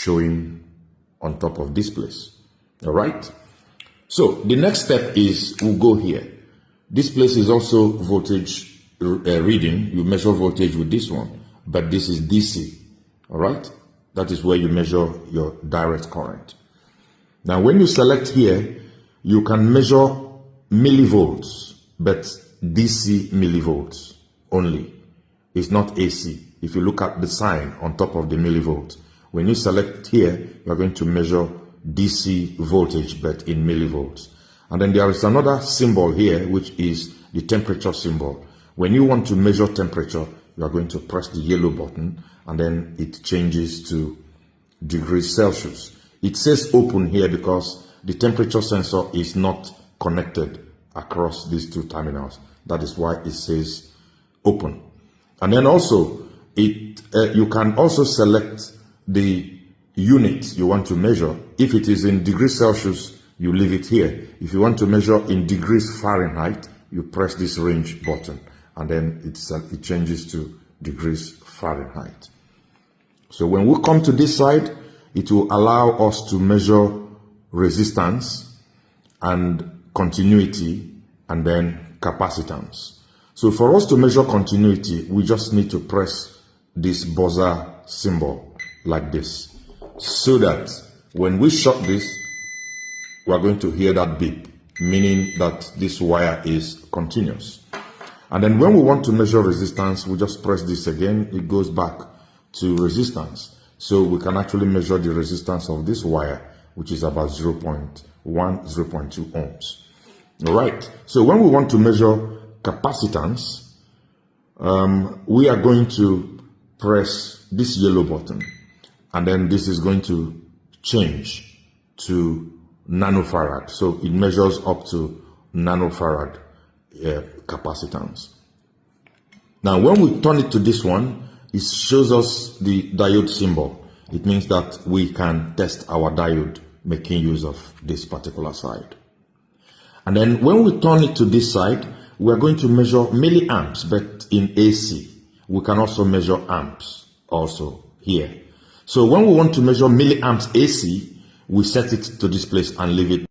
showing on top of this place. All right. So the next step is we'll go here. This place is also voltage reading. You measure voltage with this one, but this is DC. All right. That is where you measure your direct current. Now, when you select here, you can measure millivolts, but DC millivolts only. It's not AC. If you look at the sign on top of the millivolt, when you select here, you're going to measure DC voltage, but in millivolts. And then there is another symbol here, which is the temperature symbol. When you want to measure temperature, you are going to press the yellow button, and then it changes to degrees Celsius. It says open here because the temperature sensor is not connected across these two terminals. That is why it says open. And then also, you can also select the unit you want to measure. If it is in degrees Celsius, you leave it here. If you want to measure in degrees Fahrenheit, you press this range button, and then it changes to degrees Fahrenheit. So when we come to this side, it will allow us to measure resistance and continuity and then capacitance. So for us to measure continuity, we just need to press this buzzer symbol like this, so that when we shut this, we are going to hear that beep, meaning that this wire is continuous. And then when we want to measure resistance, we just press this again, it goes back to resistance. So we can actually measure the resistance of this wire, which is about 0.1, 0.2 ohms. All right. So when we want to measure capacitance, we are going to press this yellow button, and then this is going to change to nanofarad. So it measures up to nanofarad capacitance. Now, when we turn it to this one, it shows us the diode symbol. It means that we can test our diode making use of this particular side. And then when we turn it to this side, we are going to measure milliamps, but in AC. We can also measure amps also here. So when we want to measure milliamps AC, we set it to this place and leave it